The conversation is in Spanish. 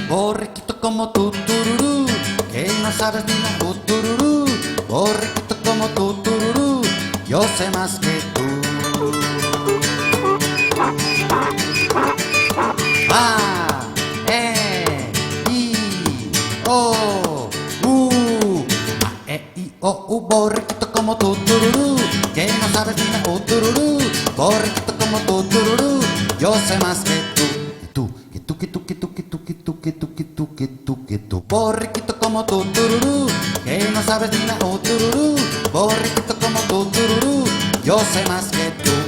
Borriquito como tú, tururú, que no sabes ni la tururú. Borriquito como tú, tururú, yo sé más que tú. A, E, I, O, U. A, E, I, O, U. Borriquito como tú, tururú, que no sabes ni la tururú. Borriquito como tú, tururú, yo sé más que tú. Borriquito como tú, tururú, que no sabes ni la tururú. Borriquito como tú, tururú, yo sé más que tú.